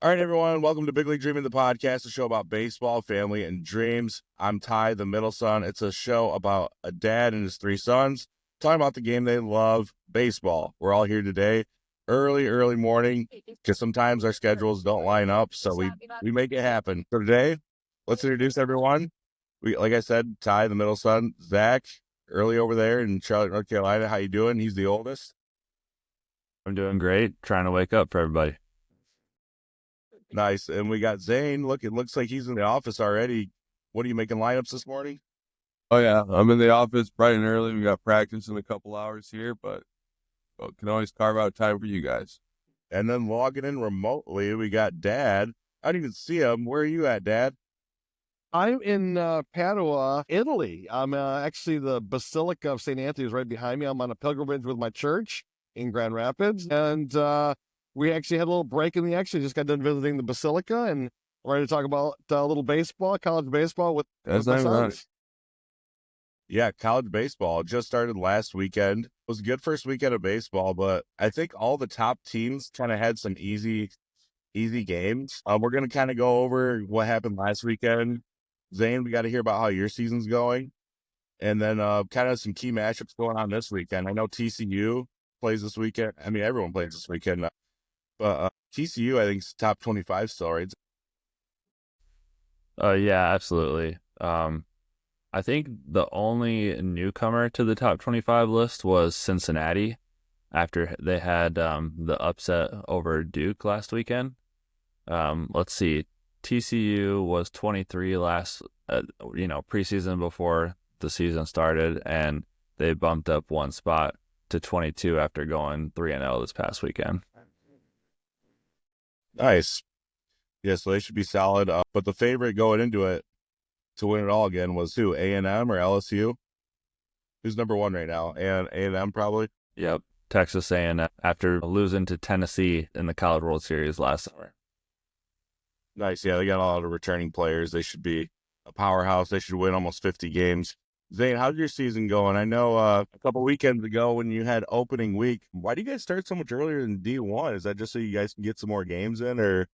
All right, everyone. Welcome to Big League Dreaming, the podcast, a show about baseball, family, and dreams. I'm Ty, the middle son. It's a show about a dad and his three sons talking about the game they love, baseball. We're all here today, early morning, because sometimes our schedules don't line up, so we make it happen. So today, let's introduce everyone. Like I said, Ty, the middle son. Zach, early over there in Charlotte, North Carolina. How you doing? He's the oldest. I'm doing great. Trying to wake up for everybody. Nice. And we got Zane. Look, it looks like he's in the office already. What are you making lineups this morning? Oh yeah, I'm in the office bright and early. We got practice in a couple hours here, but can always carve out time for you guys. And then logging in remotely, we got Dad. I didn't even see him. Where are you at, Dad? I'm in Padua, Italy. I'm actually the Basilica of St. Anthony is right behind me. I'm on a pilgrimage with my church in Grand Rapids, and we actually had a little break in the action. Just got done visiting the Basilica, and we're ready to talk about a little baseball, college baseball with That's my not even sons. Yeah, college baseball just started last weekend. It was a good first weekend of baseball, but I think all the top teams kind of had some easy games. We're going to kind of go over what happened last weekend. Zane, we got to hear about how your season's going. And then kind of some key matchups going on this weekend. I know TCU plays this weekend. I mean, everyone plays this weekend. But TCU, I think, is top 25 still, right? Yeah, absolutely. I think the only newcomer to the top 25 list was Cincinnati after they had the upset over Duke last weekend. Let's see. TCU was 23 last, preseason before the season started, and they bumped up one spot to 22 after going 3-0 this past weekend. Nice. Yeah, so they should be solid. But the favorite going into it to win it all again was who? A&M or LSU? Who's number one right now? And A&M probably? Yep, Texas A&M after losing to Tennessee in the College World Series last summer. Nice. Yeah, they got a lot of returning players. They should be a powerhouse. They should win almost 50 games. Zane, how's your season going? I know a couple weekends ago when you had opening week, why do you guys start so much earlier than D1? Is that just so you guys can get some more games in, or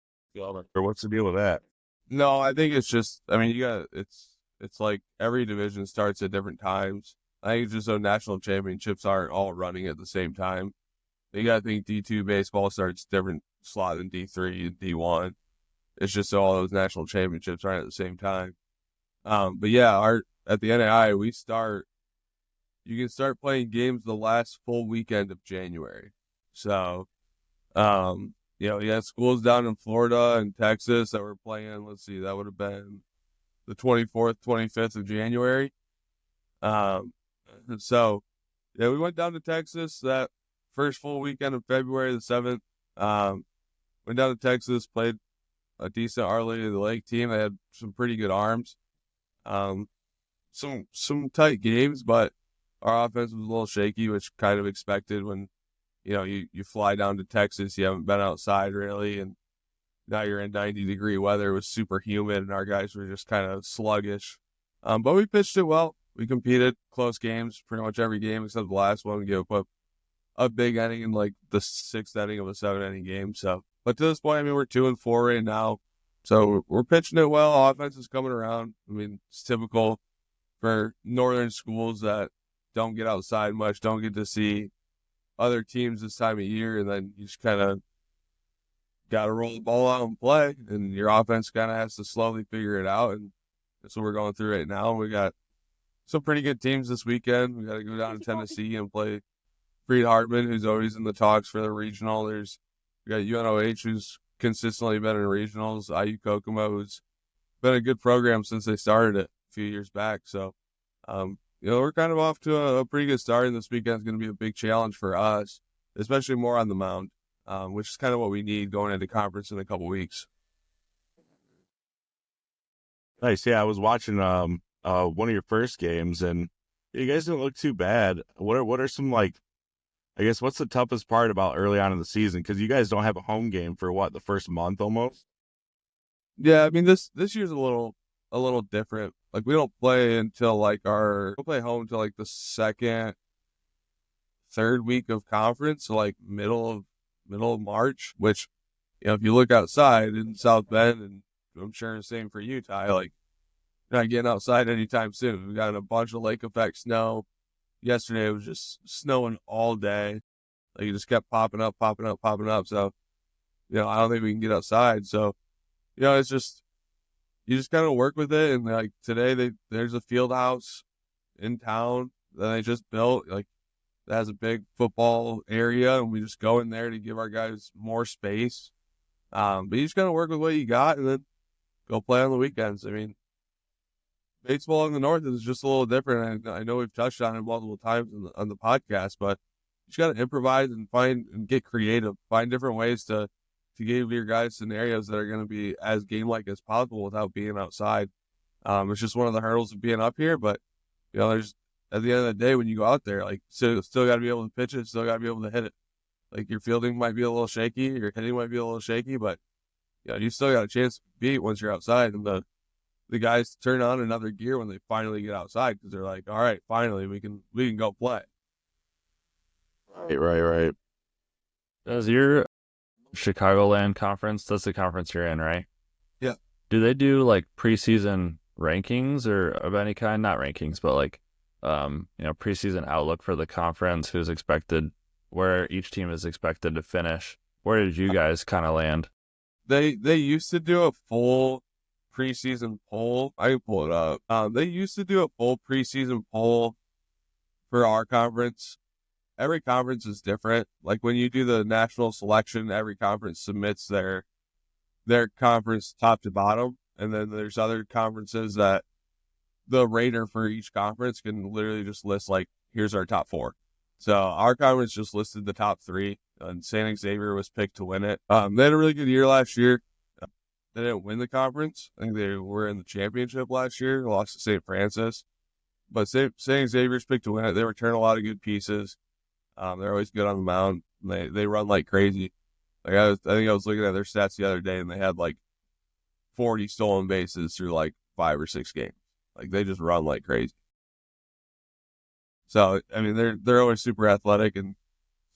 what's the deal with that? No, I think it's just. I mean, it's like every division starts at different times. I think it's just so national championships aren't all running at the same time. You got to think D2 baseball starts different slot than D3 and D1. It's just so all those national championships aren't at the same time. But yeah, at the NAI, you can start playing games the last full weekend of January. So, you had schools down in Florida and Texas that were playing, let's see, that would have been the 24th, 25th of January. So, yeah, we went down to Texas that first full weekend of February the 7th. Went down to Texas, played a decent Our Lady of the Lake team. They had some pretty good arms. Some tight games, but our offense was a little shaky, which kind of expected when, you fly down to Texas, you haven't been outside really, and now you're in 90-degree weather. It was super humid, and our guys were just kind of sluggish. But we pitched it well. We competed close games, pretty much every game except the last one. We gave up a big inning in like the sixth inning of a 7-inning game. So, but to this point, I mean, we're 2-4 right now. So we're pitching it well. Offense is coming around. I mean, it's typical for northern schools that don't get outside much, don't get to see other teams this time of year, and then you just kind of got to roll the ball out and play, and your offense kind of has to slowly figure it out, and that's what we're going through right now. We got some pretty good teams this weekend. We got to go down to Tennessee and play Freed Hartman, who's always in the talks for the regional. We got UNOH, who's consistently been in regionals. IU Kokomo, who's been a good program since they started it a few years back. So, we're kind of off to a pretty good start, and this weekend is going to be a big challenge for us, especially more on the mound, which is kind of what we need going into conference in a couple weeks. Nice. Yeah, I was watching one of your first games, and you guys didn't look too bad. What are some, like, I guess, what's the toughest part about early on in the season? Because you guys don't have a home game for the first month almost? Yeah, I mean, this year's a little different. Like, we don't play until we'll play home until like the second, third week of conference, so like middle of March, which if you look outside in South Bend, and I'm sure the same for you, Ty, like, you're not getting outside anytime soon. We got a bunch of lake effect snow. Yesterday it was just snowing all day. Like, it just kept popping up. So, I don't think we can get outside. So, it's just, you just kind of work with it. And like today, there's a field house in town that they just built, like, that has a big football area, and we just go in there to give our guys more space. But you just gotta work with what you got, and then go play on the weekends. I mean, baseball in the North is just a little different. I know we've touched on it multiple times on the podcast, but you just gotta improvise and find and get creative, find different ways to give your guys scenarios that are going to be as game-like as possible without being outside. It's just one of the hurdles of being up here, but there's, at the end of the day, when you go out there, like, still got to be able to pitch it, still got to be able to hit it. Like, your fielding might be a little shaky, your hitting might be a little shaky, but you still got a chance to beat once you're outside. And the guys turn on another gear when they finally get outside, because they're like, all right, finally we can go play. Right. Does your Chicagoland conference, that's the conference you're in, right? Yeah. Do they do like preseason rankings or of any kind? Not rankings, but like preseason outlook for the conference, who's expected, where each team is expected to finish. Where did you guys kind of land? They used to do a full preseason poll. I can pull it up. They used to do a full preseason poll for our conference. Every conference is different. Like, when you do the national selection, every conference submits their conference top to bottom. And then there's other conferences that the rater for each conference can literally just list, like, here's our top 4. So our conference just listed the top 3, and San Xavier was picked to win it. They had a really good year last year. They didn't win the conference. I think they were in the championship last year. They lost to St. Francis. But San Xavier's picked to win it. They return a lot of good pieces. They're always good on the mound. They run like crazy. Like, I think I was looking at their stats the other day, and they had like 40 stolen bases through like 5 or 6 games. Like, they just run like crazy. So, I mean, they're always super athletic, and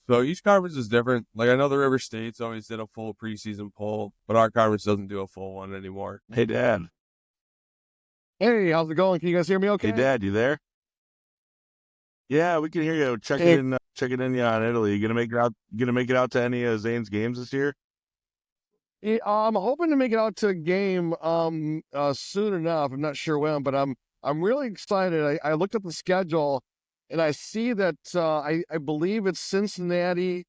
so each conference is different. Like, I know the River States always did a full preseason poll, but our conference doesn't do a full one anymore. Hey, Dad. Hey, how's it going? Can you guys hear me okay? Hey, Dad, you there? Yeah, we can hear you. Checking in on Italy. You gonna make it out to any of Zane's games this year? Yeah, I'm hoping to make it out to a game soon enough. I'm not sure when, but I'm really excited. I looked at the schedule, and I see that I believe it's Cincinnati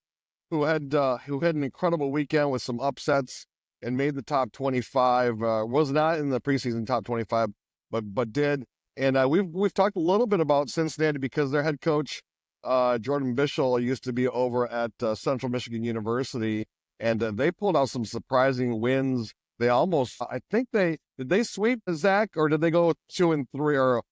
who had an incredible weekend with some upsets and made the top 25. Was not in the preseason top 25, but did. And we've talked a little bit about Cincinnati because their head coach Jordan Bischel used to be over at Central Michigan University, and they pulled out some surprising wins. They almost, I think did they sweep Zach, or did they go 2-3 or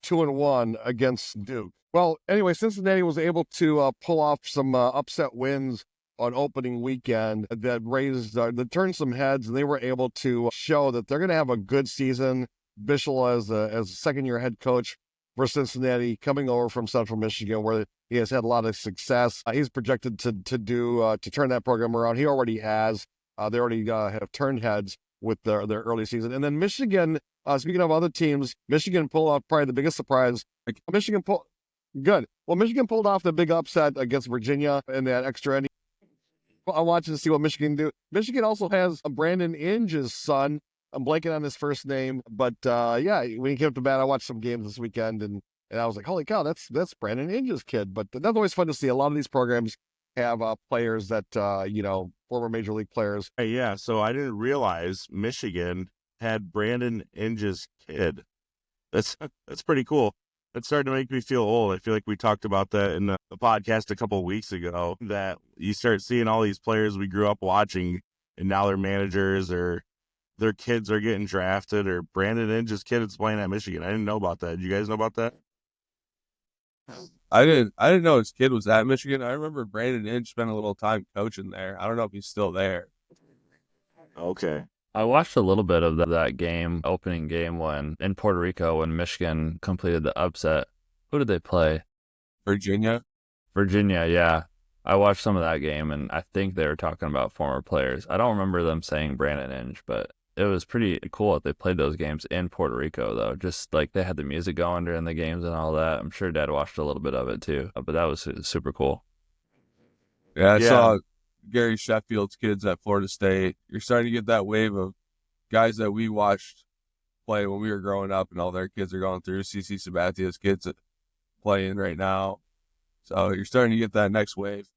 2-1 against Duke? Well, anyway, Cincinnati was able to pull off some upset wins on opening weekend that turned some heads, and they were able to show that they're going to have a good season. Bischel as a second-year head coach for Cincinnati, coming over from Central Michigan, where he has had a lot of success. He's projected to turn that program around. He already has. They already have turned heads with their early season. And then Michigan, speaking of other teams, Michigan pulled off probably the biggest surprise. Michigan pulled off the big upset against Virginia in that extra inning. I'm watching to see what Michigan do. Michigan also has Brandon Inge's son. I'm blanking on his first name, but when he came up to bat, I watched some games this weekend, and I was like, holy cow, that's Brandon Inge's kid. But that's always fun to see. A lot of these programs have players that, former major league players. Hey, yeah, so I didn't realize Michigan had Brandon Inge's kid. That's pretty cool. It's starting to make me feel old. I feel like we talked about that in the podcast a couple of weeks ago, that you start seeing all these players we grew up watching, and now they're managers, or their kids are getting drafted, or Brandon Inge's kid is playing at Michigan. I didn't know about that. Did you guys know about that? I didn't know his kid was at Michigan. I remember Brandon Inge spent a little time coaching there. I don't know if he's still there. Okay. I watched a little bit of that game, opening game, in Puerto Rico, when Michigan completed the upset. Who did they play? Virginia, yeah. I watched some of that game, and I think they were talking about former players. I don't remember them saying Brandon Inge, but it was pretty cool that they played those games in Puerto Rico, though. Just like they had the music going during the games and all that. I'm sure Dad watched a little bit of it too, but that was super cool. Yeah, I Yeah. saw Gary Sheffield's kids at Florida State. You're starting to get that wave of guys that we watched play when we were growing up, and all their kids are going through. CC Sabatia's kids playing right now. So you're starting to get that next wave.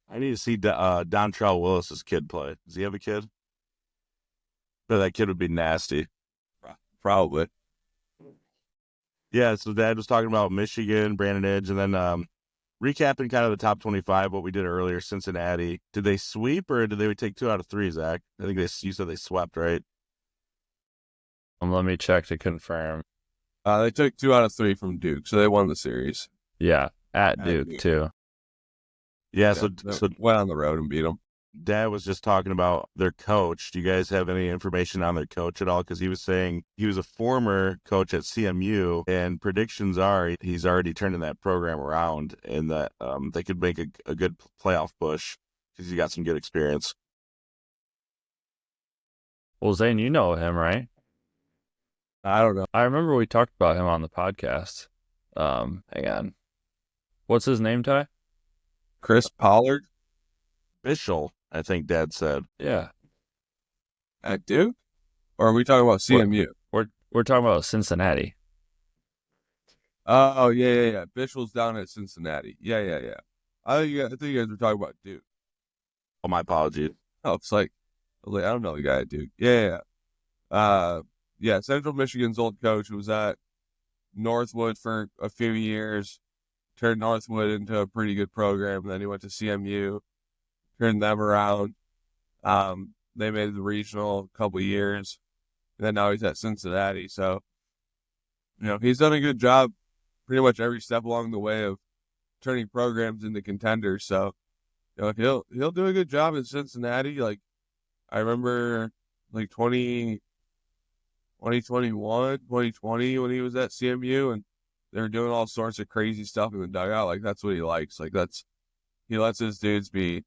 I need to see Dontrell Willis's kid play. Does he have a kid? But that kid would be nasty. Probably. Yeah, so Dad was talking about Michigan, Brandon Edge, and then recapping kind of the top 25, what we did earlier, Cincinnati. Did they sweep or did they take 2 out of 3, Zach? I think you said they swept, right? Let me check to confirm. They took 2 out of 3 from Duke, so they won the series. Yeah, at Duke too. Yeah, So so went on the road and beat them. Dad was just talking about their coach. Do you guys have any information on their coach at all? Because he was saying he was a former coach at CMU, and predictions are he's already turning that program around, and that they could make a good playoff push because he got some good experience. Well, Zane, you know him, right? I don't know. I remember we talked about him on the podcast. Hang on. What's his name, Ty? Chris Pollard Official, I think Dad said. Yeah. at Duke? Or are we talking about CMU? We're talking about Cincinnati. Oh, yeah. Bishop's down at Cincinnati. Yeah. I think you guys were talking about Duke. Oh, my apologies. Oh, it's like, I don't know the guy at Duke. Yeah. Central Michigan's old coach who was at Northwood for a few years, turned Northwood into a pretty good program. Then he went to CMU, turned them around. They made the regional a couple years, and then now he's at Cincinnati. So, he's done a good job pretty much every step along the way of turning programs into contenders. So, he'll do a good job in Cincinnati. Like, I remember like 2021, 2020 when he was at CMU, and they were doing all sorts of crazy stuff in the dugout. Like, that's what he likes. Like, he lets his dudes be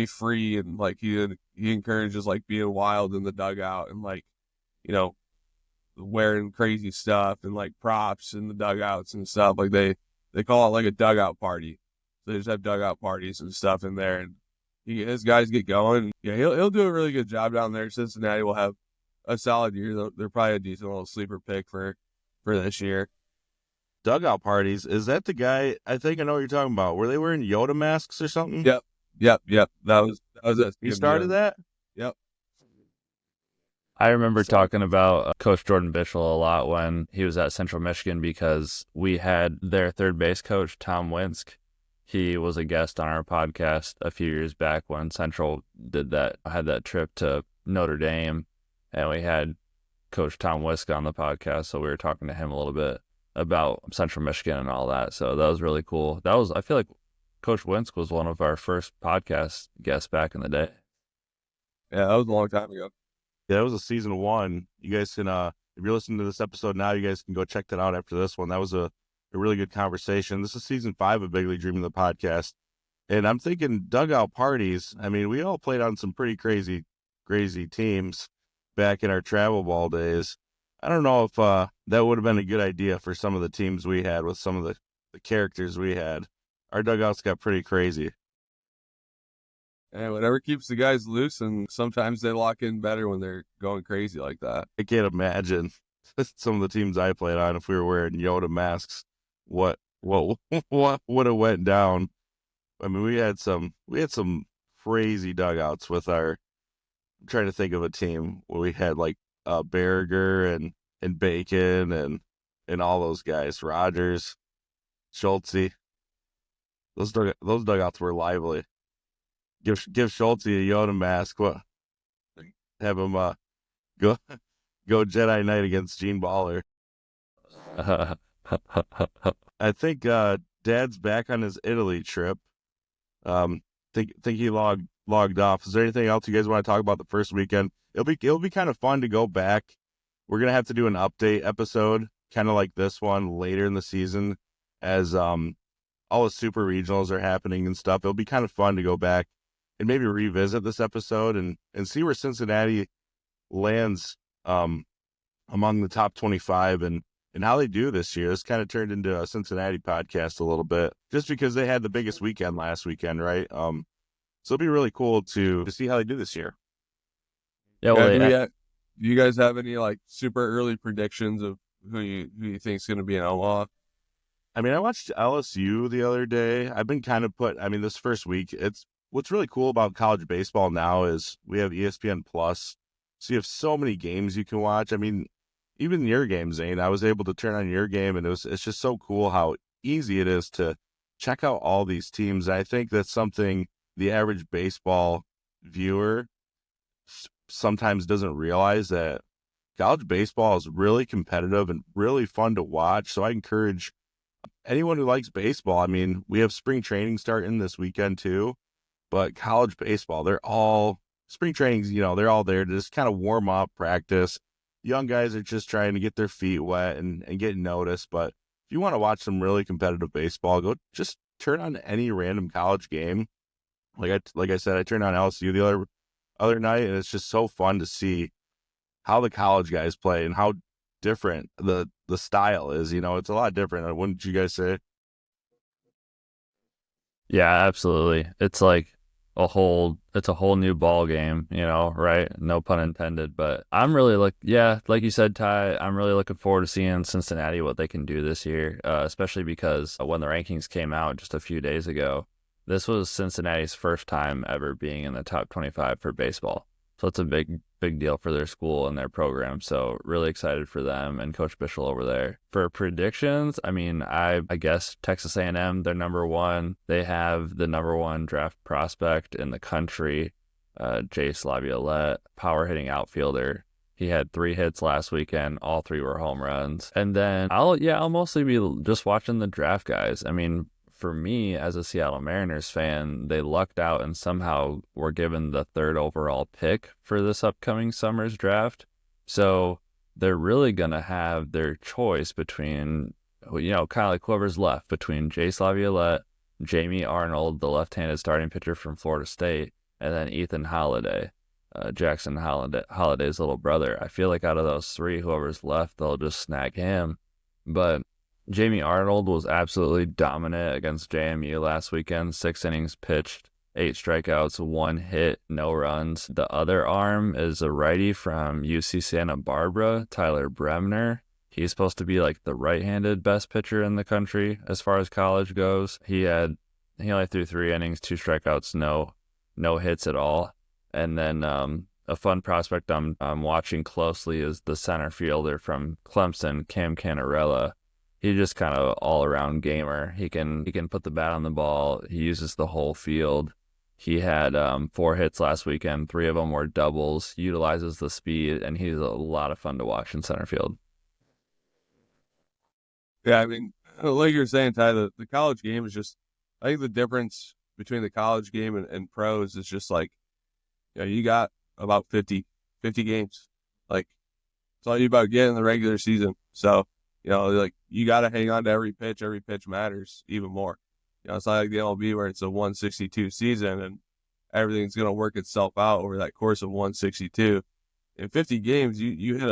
free, and like he encourages like being wild in the dugout, and like, wearing crazy stuff and like props in the dugouts and stuff. Like they call it like a dugout party. So they just have dugout parties and stuff in there, and his guys get going. Yeah, he'll do a really good job down there. Cincinnati will have a solid year. They're probably a decent little sleeper pick for this year. Dugout parties. Is that the guy? I think I know what you're talking about. Were they wearing Yoda masks or something? Yep. That was it. He started that? Yep. I remember talking about Coach Jordan Bischel a lot when he was at Central Michigan, because we had their third base coach, Tom Winsk. He was a guest on our podcast a few years back when Central had that trip to Notre Dame, and we had Coach Tom Winsk on the podcast, so we were talking to him a little bit about Central Michigan and all that. So that was really cool. I feel like Coach Winsk was one of our first podcast guests back in the day. Yeah, that was a long time ago. Yeah, that was a season 1. You guys can, if you're listening to this episode now, you guys can go check that out after this one. That was a really good conversation. This is season 5 of Big League Dreaming, the podcast. And I'm thinking dugout parties. I mean, we all played on some pretty crazy teams back in our travel ball days. I don't know if that would have been a good idea for some of the teams we had with some of the characters we had. Our dugouts got pretty crazy. And whatever keeps the guys loose, and sometimes they lock in better when they're going crazy like that. I can't imagine some of the teams I played on if we were wearing Yoda masks. What would have went down? I mean, we had some crazy dugouts with I'm trying to think of a team where we had like Berger and Bacon and all those guys, Rogers, Schultze. Those dugouts were lively. Give Schultze a Yoda mask. Have him go Jedi Knight against Gene Baller. I think Dad's back on his Italy trip. Think he logged off. Is there anything else you guys want to talk about the first weekend? It'll be kind of fun to go back. We're gonna have to do an update episode, kind of like this one, later in the season, as all all the super regionals are happening and stuff. It'll be kind of fun to go back and maybe revisit this episode and see where Cincinnati lands among the top 25 and how they do this year. This kind of turned into a Cincinnati podcast a little bit just because they had the biggest weekend last weekend, right? So it'll be really cool to see how they do this year. Yeah, well, do you guys have any like super early predictions of who you think is going to be in Omaha? I mean, I watched LSU the other day. I've been kind of this first week, what's really cool about college baseball now is we have ESPN Plus. So you have so many games you can watch. I mean, even your game, Zane, I was able to turn on your game, and it's just so cool how easy it is to check out all these teams. I think that's something the average baseball viewer sometimes doesn't realize, that college baseball is really competitive and really fun to watch. So I encourage anyone who likes baseball. I mean, we have spring training starting this weekend too, but college baseball, spring trainings, they're all there to just kind of warm up, practice. Young guys are just trying to get their feet wet and get noticed. But if you want to watch some really competitive baseball, go just turn on any random college game. Like I said, I turned on LSU the other night, and it's just so fun to see how the college guys play and how different the style is. It's a lot different. Wouldn't you guys say? Yeah, absolutely. It's like a whole new ball game, right? No pun intended. But I'm really like you said, Ty, I'm really looking forward to seeing Cincinnati, what they can do this year, especially because when the rankings came out just a few days ago, this was Cincinnati's first time ever being in the top 25 for baseball. So it's a big deal for their school and their program. So really excited for them and Coach Bischel over there. For predictions, I mean, I guess Texas A&M, they're number one. They have the number one draft prospect in the country, Jace Laviolette, power hitting outfielder. He had 3 hits last weekend. All 3 were home runs. And then I'll mostly be just watching the draft guys. I mean, for me, as a Seattle Mariners fan, they lucked out and somehow were given the 3rd overall pick for this upcoming summer's draft. So they're really going to have their choice between, kind of like whoever's left, between Jace Laviolette, Jamie Arnold, the left-handed starting pitcher from Florida State, and then Ethan Holiday, Jackson Holiday's little brother. I feel like out of those 3, whoever's left, they'll just snag him. But Jamie Arnold was absolutely dominant against JMU last weekend. 6 innings pitched, 8 strikeouts, 1 hit, no runs. The other arm is a righty from UC Santa Barbara, Tyler Bremner. He's supposed to be like the right-handed best pitcher in the country as far as college goes. He only threw 3 innings, 2 strikeouts, no hits at all. And then a fun prospect I'm watching closely is the center fielder from Clemson, Cam Canarella. He's just kind of all-around gamer. He can put the bat on the ball. He uses the whole field. He had 4 hits last weekend. 3 of them were doubles. Utilizes the speed, and he's a lot of fun to watch in center field. Yeah, I mean, like you're saying, Ty, the college game is just, I think the difference between the college game and pros is just like, you got about 50 games. Like, it's all you about getting the regular season. So, like, you got to hang on to every pitch. Every pitch matters even more. It's not like the MLB where it's a 162 season and everything's going to work itself out over that course of 162. In 50 games, you hit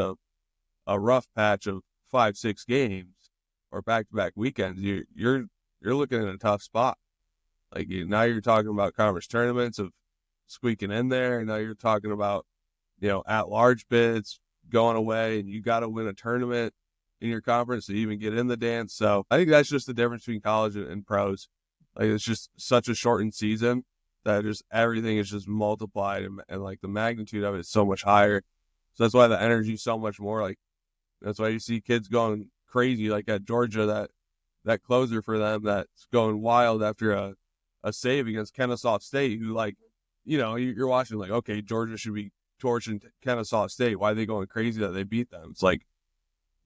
a rough patch of 5-6 games or back-to-back weekends. You're looking at a tough spot. Like, now you're talking about conference tournaments of squeaking in there, and now you're talking about, at-large bids going away, and you got to win a tournament in your conference to even get in the dance. So I think that's just the difference between college and pros. Like, it's just such a shortened season that just everything is just multiplied, and like the magnitude of it is so much higher. So that's why the energy is so much more. Like, that's why you see kids going crazy, like at Georgia, that closer for them that's going wild after a save against Kennesaw State, who, like, you're watching like, okay, Georgia should be torching Kennesaw State. Why are they going crazy that they beat them? It's like,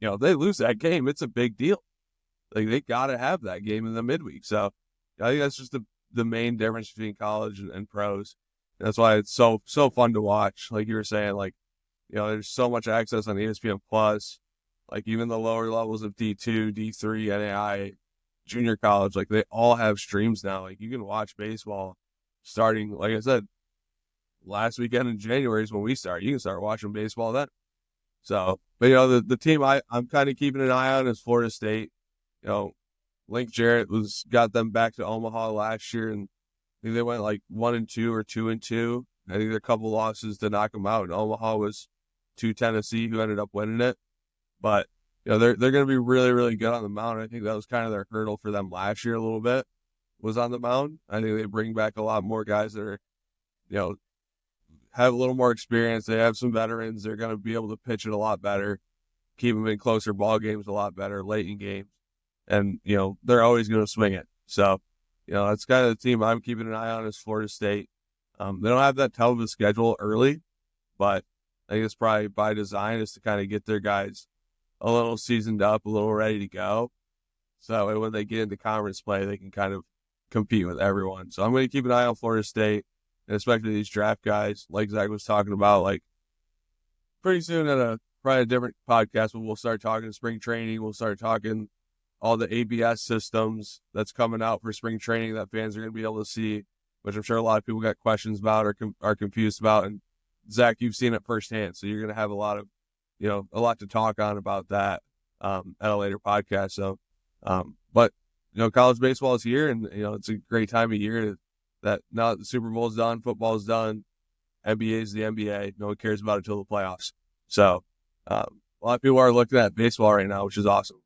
if they lose that game, it's a big deal. Like, they got to have that game in the midweek. So I think that's just the main difference between college and pros. And that's why it's so fun to watch. Like you were saying, like, there's so much access on ESPN Plus. Like, even the lower levels of D2, D3, NAI, junior college, like they all have streams now. Like you can watch baseball starting, like I said, last weekend in January is when we start. You can start watching baseball then. So, but the team I'm kind of keeping an eye on is Florida State. Link Jarrett got them back to Omaha last year, and I think they went like 1-2 or 2-2. I think there are a couple losses to knock them out. And Omaha was to Tennessee, who ended up winning it. But they're going to be really, really good on the mound. I think that was kind of their hurdle for them last year a little bit, was on the mound. I think they bring back a lot more guys that are, have a little more experience. They have some veterans. They're going to be able to pitch it a lot better, keep them in closer ball games a lot better, late in games. And, they're always going to swing it. So, that's kind of the team I'm keeping an eye on is Florida State. They don't have that tough of a schedule early, but I think it's probably by design is to kind of get their guys a little seasoned up, a little ready to go. So that way when they get into conference play, they can kind of compete with everyone. So I'm going to keep an eye on Florida State, and especially these draft guys, like Zach was talking about. Like pretty soon at probably a different podcast, but we'll start talking spring training. We'll start talking all the ABS systems that's coming out for spring training that fans are going to be able to see, which I'm sure a lot of people got questions about or are confused about. And Zach, you've seen it firsthand, so you're going to have a lot to talk on about that at a later podcast. So, but college baseball is here, and it's a great time of year that now that the Super Bowl is done, football is done, NBA is the NBA. No one cares about it until the playoffs. So, a lot of people are looking at baseball right now, which is awesome.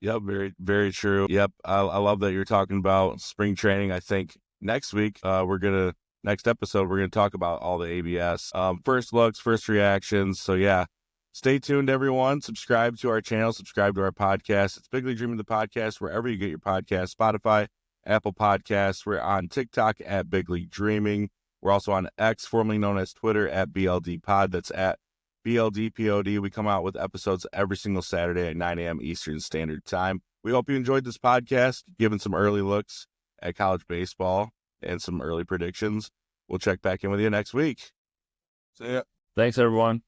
Yep, very, very true. Yep, I love that you're talking about spring training. I think next week, next episode, we're going to talk about all the ABS. First looks, first reactions. So, yeah, stay tuned, everyone. Subscribe to our channel. Subscribe to our podcast. It's Big League Dreaming, the podcast, wherever you get your podcast, Spotify, Apple Podcasts. We're on TikTok at Big League Dreaming. We're also on X, formerly known as Twitter, at BLD Pod. That's at BLDPOD. We come out with episodes every single Saturday at 9 a.m. Eastern Standard Time. We hope you enjoyed this podcast, giving some early looks at college baseball and some early predictions. We'll check back in with you next week. See ya. Thanks, everyone.